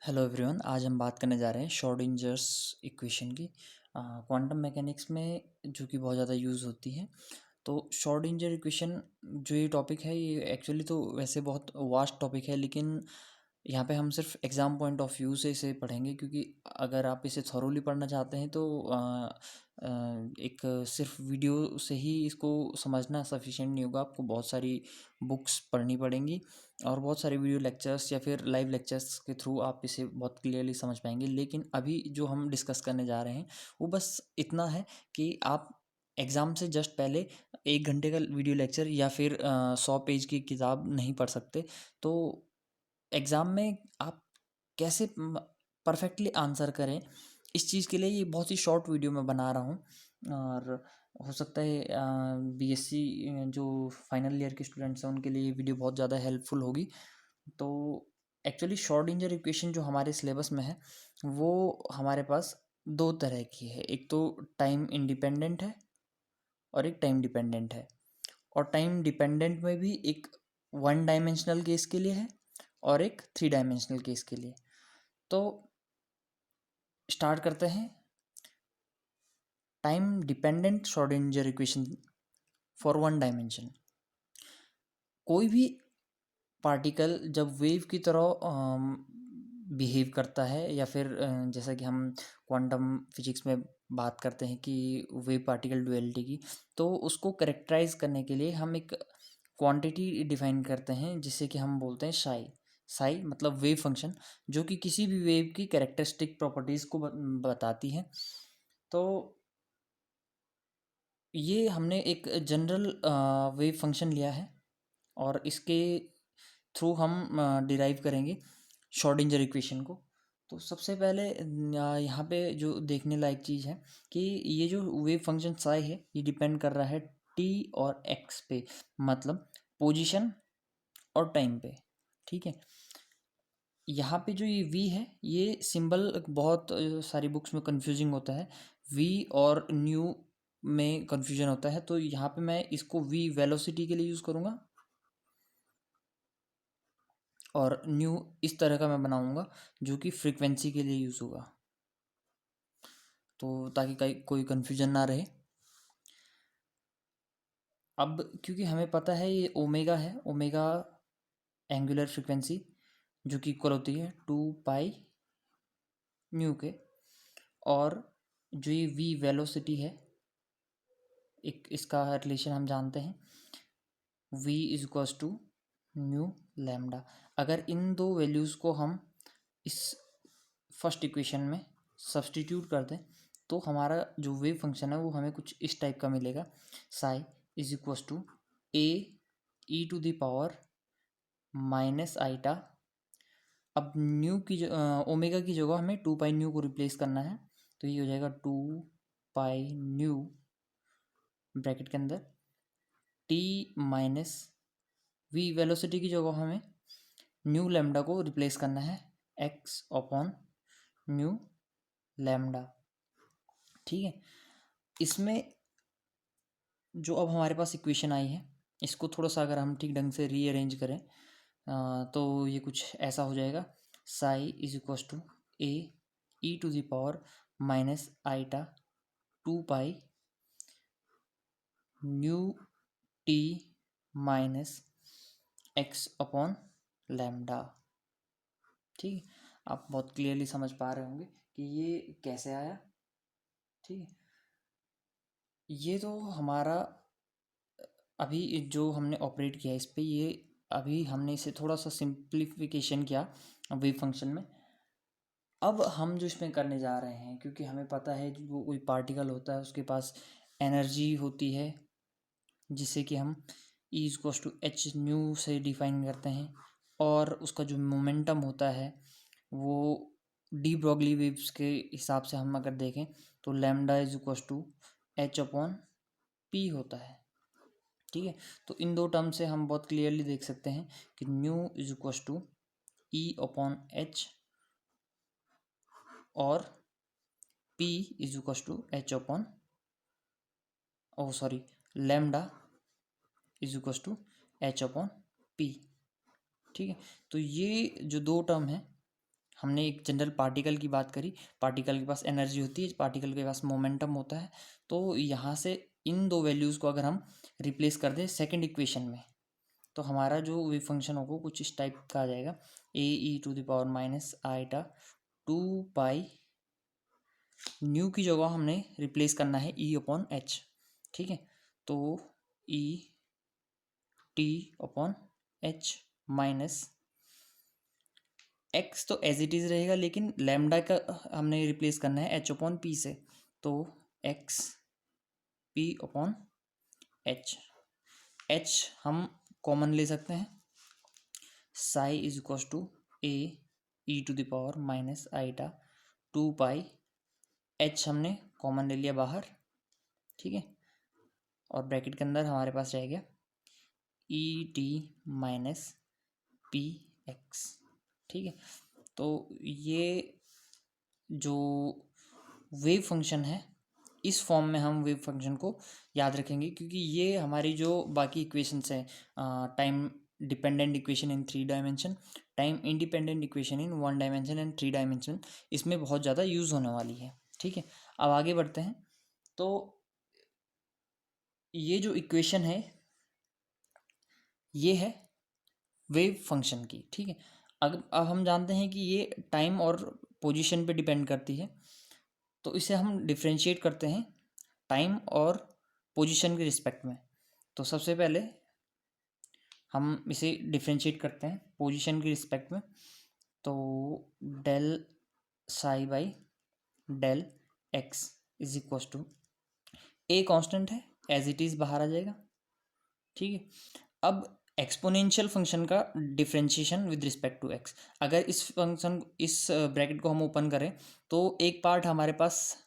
Hello everyone, आज हम बात करने जा रहे हैं श्रोडिंजर्स इक्वेशन की। क्वांटम मैकेनिक्स में जो कि बहुत ज़्यादा यूज़ होती है। तो श्रोडिंजर इक्वेशन जो ये टॉपिक है, ये एक्चुअली तो वैसे बहुत वास्ट टॉपिक है, लेकिन यहाँ पे हम सिर्फ एग्ज़ाम पॉइंट ऑफ व्यू से इसे पढ़ेंगे, क्योंकि अगर आप इसे थॉरोली पढ़ना चाहते हैं तो एक सिर्फ वीडियो से ही इसको समझना सफिशिएंट नहीं होगा। आपको बहुत सारी बुक्स पढ़नी पड़ेंगी और बहुत सारे वीडियो लेक्चर्स या फिर लाइव लेक्चर्स के थ्रू आप इसे बहुत क्लियरली समझ पाएंगे। लेकिन अभी जो हम डिस्कस करने जा रहे हैं वो बस इतना है कि आप एग्ज़ाम से जस्ट पहले 1 घंटे का वीडियो लेक्चर या फिर 100 पेज की किताब नहीं पढ़ सकते। तो एग्ज़ाम में आप कैसे परफेक्टली आंसर करें, इस चीज़ के लिए ये बहुत ही शॉर्ट वीडियो मैं बना रहा हूँ। और हो सकता है बीएससी जो फाइनल ईयर के स्टूडेंट्स हैं उनके लिए ये वीडियो बहुत ज़्यादा हेल्पफुल होगी। तो एक्चुअली श्रोडिंजर इक्वेशन जो हमारे सिलेबस में है वो हमारे पास दो तरह की है। एक तो टाइम इंडिपेंडेंट है और एक टाइम डिपेंडेंट है। और टाइम डिपेंडेंट में भी एक 1 डायमेंशनल केस के लिए है और एक 3 डायमेंशनल केस के लिए। तो स्टार्ट करते हैं। Time dependent Schrödinger equation for 1 dimension. कोई भी पार्टिकल जब वेव की तरह बिहेव करता है या फिर जैसा कि हम क्वांटम फिजिक्स में बात करते हैं कि वेव पार्टिकल डुअलिटी की, तो उसको करेक्टराइज करने के लिए हम एक क्वांटिटी डिफाइन करते हैं जिसे कि हम बोलते हैं साई। साई मतलब वेव फंक्शन, जो कि किसी भी वेव की कैरेक्टरिस्टिक प्रॉपर्टीज़ को बताती है। तो ये हमने एक जनरल वेव फंक्शन लिया है और इसके थ्रू हम डिराइव करेंगे श्रोडिंजर इक्वेशन को। तो सबसे पहले यहाँ पे जो देखने लायक चीज़ है कि ये जो वेव फंक्शन साई है ये डिपेंड कर रहा है टी और एक्स पे, मतलब पोजीशन और टाइम पे। ठीक है, यहाँ पे जो ये वी है ये सिंबल बहुत सारी बुक्स में कंफ्यूजिंग होता है। वी और न्यू में कंफ्यूजन होता है, तो यहाँ पे मैं इसको वी वेलोसिटी के लिए यूज़ करूँगा और न्यू इस तरह का मैं बनाऊँगा जो कि फ्रीक्वेंसी के लिए यूज़ होगा, तो ताकि कोई कन्फ्यूजन ना रहे। अब क्योंकि हमें पता है ये ओमेगा है, ओमेगा एंगुलर फ्रीक्वेंसी जो कि इक्वल होती है 2 पाई न्यू के, और जो ये वी वेलोसिटी है एक इसका रिलेशन हम जानते हैं, v is equals to nu lambda. अगर इन दो वैल्यूज़ को हम इस फर्स्ट इक्वेशन में सब्सटीट्यूट कर दें तो हमारा जो वेव फंक्शन है वो हमें कुछ इस टाइप का मिलेगा। Psi is equals to A E to the power minus iota. अब न्यू की ओमेगा की जगह हमें 2 पाई न्यू को रिप्लेस करना है, तो ये हो जाएगा 2 पाई न्यू ब्रैकेट के अंदर टी माइनस वी वेलोसिटी की जगह हमें न्यू लैम्डा को रिप्लेस करना है एक्स अपॉन न्यू लैम्डा। ठीक है, इसमें जो अब हमारे पास इक्वेशन आई है इसको थोड़ा सा अगर हम ठीक ढंग से रीअरेंज करें तो ये कुछ ऐसा हो जाएगा। Psi is equals to A E to the power minus eta 2 pi nu t minus x upon lambda. ठीक है, आप बहुत क्लियरली समझ पा रहे होंगे कि ये कैसे आया। ठीक है, ये तो हमारा अभी जो हमने ऑपरेट किया इस पे, ये अभी हमने इसे थोड़ा सा सिंप्लीफिकेशन किया वेव फंक्शन में। अब हम जो इसमें करने जा रहे हैं, क्योंकि हमें पता है जो कोई पार्टिकल होता है उसके पास एनर्जी होती है जिसे कि हम E equals to h nu से डिफाइन करते हैं, और उसका जो मोमेंटम होता है वो डी ब्रॉगली वेव्स के हिसाब से हम अगर देखें तो lambda is equals to H upon p होता है। ठीक है, तो इन दो टर्म से हम बहुत क्लियरली देख सकते हैं कि nu is equals to E upon H और P is equals to H upon sorry lambda is equals to H upon P. ठीक है, तो ये जो दो टर्म है हमने एक जनरल पार्टिकल की बात करी, पार्टिकल के पास एनर्जी होती है, पार्टिकल के पास मोमेंटम होता है। तो यहाँ से इन दो वैल्यूज़ को अगर हम रिप्लेस कर दें सेकंड इक्वेशन में, तो हमारा जो वेव फंक्शन होगा कुछ इस टाइप का आ जाएगा, AE⁻−आईटा 2 पाई, न्यू की जगह हमने रिप्लेस करना है E/h, ठीक है। तो ET/h माइनस x तो एज इट इज़ रहेगा, लेकिन लैम्डा का हमने रिप्लेस करना है h/p से, तो x p/h, h हम कॉमन ले सकते हैं, साई इज इक्वस टू AE⁻−आईटा 2 पाई, h हमने कॉमन ले लिया बाहर, ठीक है, और ब्रैकेट के अंदर हमारे पास रह गया ET-PX, ठीक है। तो ये जो वेव फंक्शन है, इस फॉर्म में हम वेव फंक्शन को याद रखेंगे, क्योंकि ये हमारी जो बाकी इक्वेशंस हैं, time dependent equation in 3 dimension, time independent equation in 1 dimension and 3 dimension, इसमें बहुत ज़्यादा यूज़ होने वाली है, ठीक है। अब आगे बढ़ते हैं। तो ये जो इक्वेशन है ये है वेव फंक्शन की, ठीक है। अब हम जानते हैं कि ये टाइम और पोजीशन पे डिपेंड करती है, तो इसे हम डिफरेंशिएट करते हैं टाइम और पोजीशन के रिस्पेक्ट में। तो सबसे पहले हम इसे डिफरेंशिएट करते हैं पोजीशन के रिस्पेक्ट में, तो del psi by del x is equals to, A constant है, एज इट इज़ बाहर आ जाएगा, ठीक है। अब एक्सपोनेंशियल फंक्शन का differentiation with respect to x, अगर इस ब्रैकेट को हम ओपन करें तो एक पार्ट हमारे पास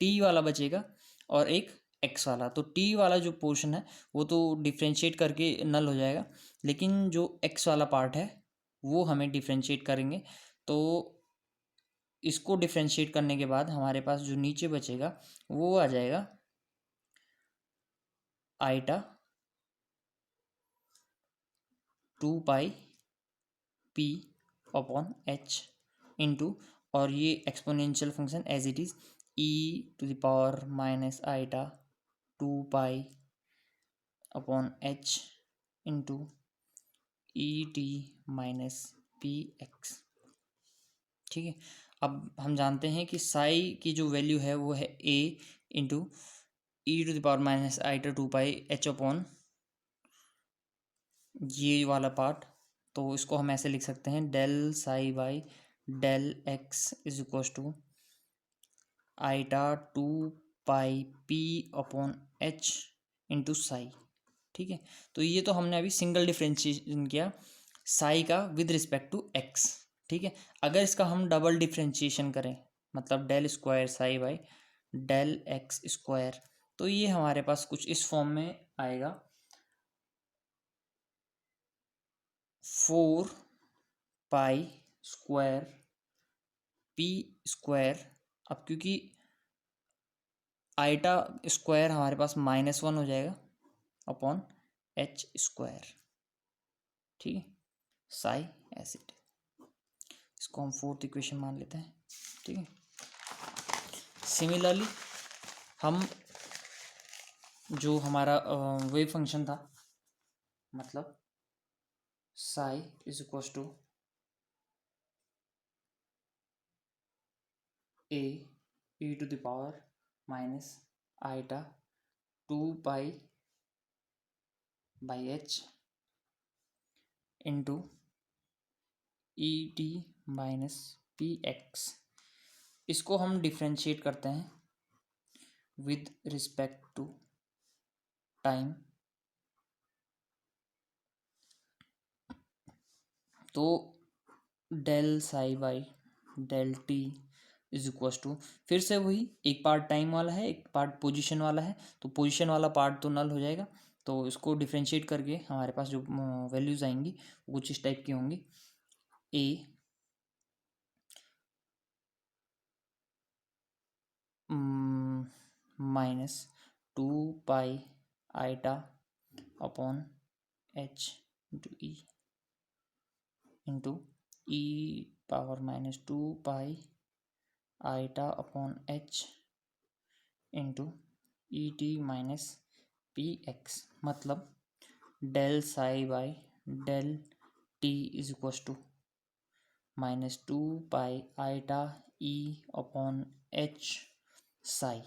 टी वाला बचेगा और एक एक्स वाला। तो टी वाला जो पोर्शन है वो तो डिफरेंशिएट करके नल हो जाएगा, लेकिन जो एक्स वाला पार्ट है वो हमें डिफरेंशिएट करेंगे। तो इसको डिफरेंशिएट करने के बाद हमारे पास जो नीचे बचेगा वो आ जाएगा आईटा 2 पाई p/h इंटू, और ये exponential function as it is E⁻−आईटा 2 पाई/h इंटू ET-PX, ठीक है। अब हम जानते हैं कि साई की जो वैल्यू है वो है a इंटू E⁻−आईटा 2 पाई/h, ये वाला पार्ट। तो इसको हम ऐसे लिख सकते हैं, del psi by del x is equals to eta 2 pi p/h into psi, ठीक है। तो ये तो हमने अभी सिंगल डिफ्रेंशिएशन किया साई का विद रिस्पेक्ट टू एक्स, ठीक है। अगर इसका हम डबल डिफ्रेंशिएशन करें, मतलब del square psi by del x square, तो ये हमारे पास कुछ इस फॉर्म में आएगा, 4 पाई p²। अब क्योंकि आईटा स्क्वायर हमारे पास -1 हो जाएगा अपॉन h², ठीक है, साई एसिड, इसको हम फोर्थ इक्वेशन मान लेते हैं, ठीक है। सिमिलरली हम जो हमारा वेव फंक्शन था, मतलब साई इज इक्वस टू AE⁻−आईटा 2 पाई/h इंटू ET-PX, इसको हम डिफ्रेंशिएट करते हैं विद रिस्पेक्ट टू टाइम। तो del psi by del T is equals to, फिर से वही, एक पार्ट टाइम वाला है एक पार्ट पोजीशन वाला है, तो पोजीशन वाला पार्ट तो नल हो जाएगा। तो इसको डिफ्रेंशिएट करके हमारे पास जो वैल्यूज़ आएंगी वो कुछ इस टाइप की होंगी, ए -2 पाई/आईटा upon h into E into power minus 2 pi iota upon H into E T minus P X, मतलब del psi by del T is equals to minus 2 pi iota E upon H psi.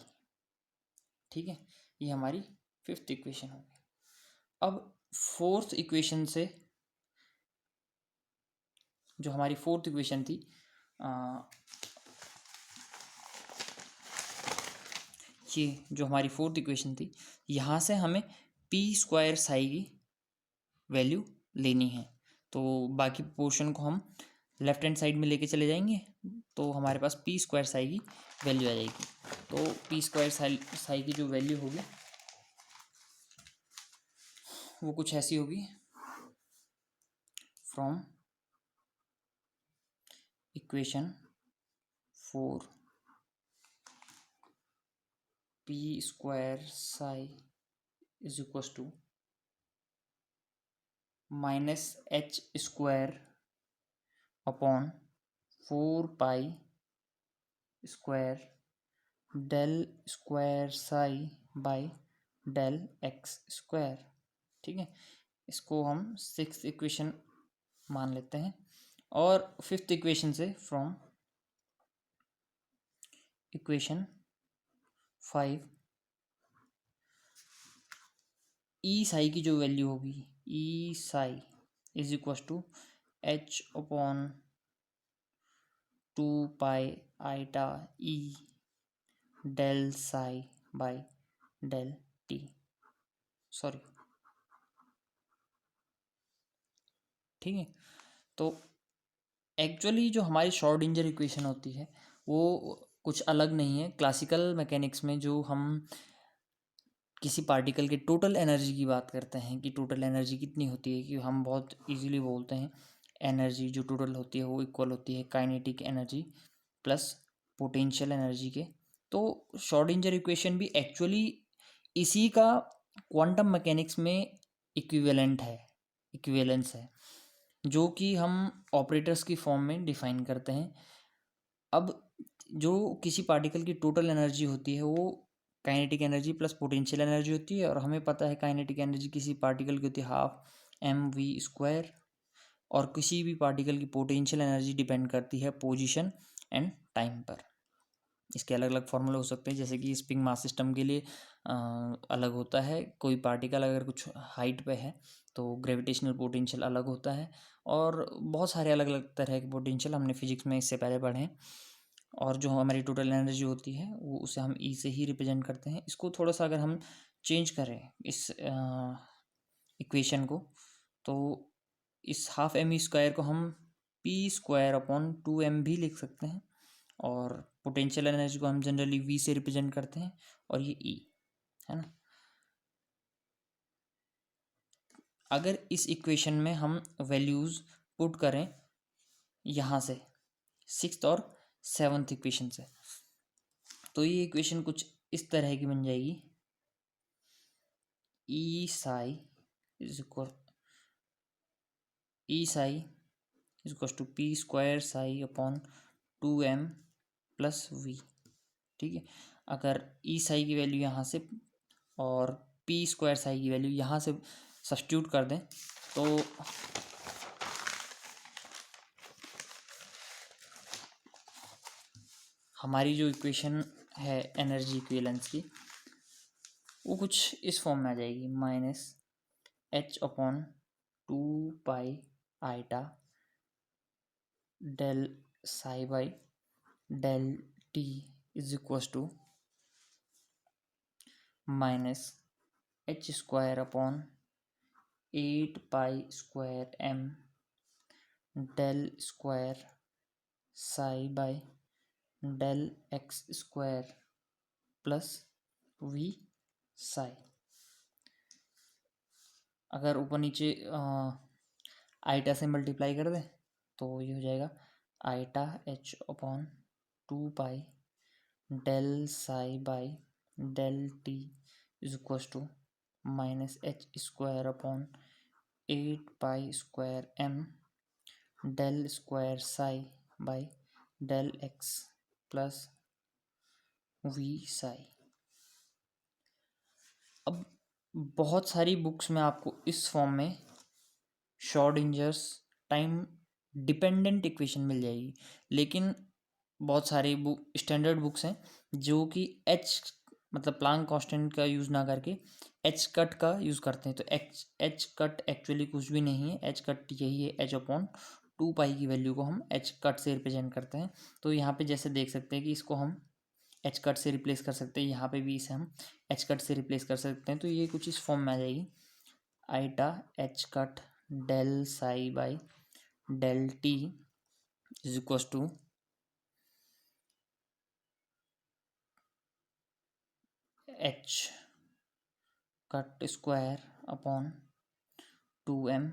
ठीक है, ये हमारी fifth equation होगी। अब fourth equation से, जो हमारी फोर्थ इक्वेशन थी, ये जो हमारी फोर्थ इक्वेशन थी, यहाँ से हमें पी स्क्वायर साई की वैल्यू लेनी है। तो बाकी पोर्शन को हम लेफ्ट हैंड साइड में लेके चले जाएंगे, तो हमारे पास पी स्क्वायर साई की वैल्यू आ जाएगी। तो पी स्क्वायर साई की जो वैल्यू होगी वो कुछ ऐसी होगी, from equation 4 p square psi is equals to minus H square upon 4 pi square del square psi by del x square. ठीक है, इसको हम सिक्स्थ इक्वेशन मान लेते हैं। और फिफ्थ इक्वेशन से, फ्रॉम इक्वेशन 5 ई साई की जो वैल्यू होगी, E psi is equals to H upon 2 pi iota E del psi by del T, sorry. ठीक है, तो एक्चुअली जो हमारी श्रोडिंगर इक्वेशन होती है वो कुछ अलग नहीं है। क्लासिकल मैकेनिक्स में जो हम किसी पार्टिकल के टोटल एनर्जी की बात करते हैं कि टोटल एनर्जी कितनी होती है, कि हम बहुत इजीली बोलते हैं एनर्जी जो टोटल होती है वो इक्वल होती है kinetic energy plus potential energy के। तो श्रोडिंगर इक्वेशन भी एक्चुअली इसी का क्वांटम मैकेनिक्स में इक्विवेलेंट है, इक्विवेलेंस है, जो कि हम ऑपरेटर्स की फॉर्म में डिफाइन करते हैं। अब जो किसी पार्टिकल की टोटल एनर्जी होती है वो kinetic energy plus potential energy होती है, और हमें पता है काइनेटिक एनर्जी किसी पार्टिकल की होती है हाफ एम वी स्क्वायर, और किसी भी पार्टिकल की पोटेंशियल एनर्जी डिपेंड करती है पोजीशन एंड टाइम पर। इसके अलग अलग फॉर्मूले हो सकते हैं, जैसे कि स्प्रिंग मास सिस्टम के लिए अलग होता है। कोई पार्टिकल अगर कुछ हाइट पे है तो ग्रेविटेशनल पोटेंशियल अलग होता है, और बहुत सारे अलग अलग तरह के पोटेंशियल हमने फिजिक्स में इससे पहले पढ़े हैं। और जो हमारी टोटल एनर्जी होती है वो उसे हम ई से ही रिप्रेजेंट करते हैं। इसको थोड़ा सा अगर हम चेंज करें इस इक्वेशन को, तो इस हाफ एम स्क्वायर को हम पी स्क्वायर अपॉन 2m भी लिख सकते हैं, और पोटेंशियल एनर्जी को हम जनरली वी से रिप्रेजेंट करते हैं, और ये ई है ना। अगर इस इक्वेशन में हम वैल्यूज़ पुट करें यहाँ से सिक्स्थ और सेवन्थ इक्वेशन से, तो ये इक्वेशन कुछ इस तरह की बन जाएगी। E psi is equal to P square psi upon 2m plus V. ठीक है, अगर ई साई की वैल्यू यहाँ से और पी स्क्वायर साई की वैल्यू यहाँ से सब्स्टिट्यूट कर दें, तो हमारी जो इक्वेशन है एनर्जी इक्विवेलेंस की वो कुछ इस फॉर्म में आ जाएगी, minus h upon 2 pi eta del psi by del T is equal to minus H square upon 8 pi square m del square psi by del x square plus V psi. अगर ऊपर नीचे आईटा से multiply कर दें तो ये हो जाएगा iota H upon 2 pi del psi by del T is equal to minus H square upon 8 pi square m del square psi by del X plus V psi. अब बहुत सारी बुक्स में आपको इस फॉर्म में श्रोडिंजर्स टाइम डिपेंडेंट इक्वेशन मिल जाएगी, लेकिन बहुत सारी बुक स्टैंडर्ड बुक्स हैं जो कि एच मतलब प्लांक कांस्टेंट का यूज़ ना करके एच कट का यूज़ करते हैं। तो एच कट एक्चुअली कुछ भी नहीं है, एच कट यही है, एच अपॉन 2 पाई की वैल्यू को हम एच कट से रिप्रेजेंट करते हैं। तो यहाँ पे जैसे देख सकते हैं कि इसको हम एच कट से रिप्लेस कर सकते हैं, यहाँ पे भी इसे हम एच कट से रिप्लेस कर सकते हैं। तो ये कुछ इस फॉर्म में आ जाएगी, iota H cut del psi by del T is equals to H cut square upon 2m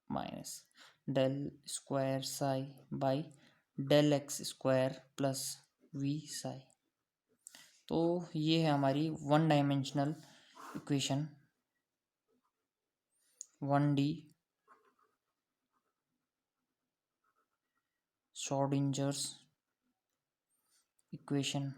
minus del square psi by del x square plus V psi. तो ये है हमारी one dimensional equation, 1D Schrodinger's equation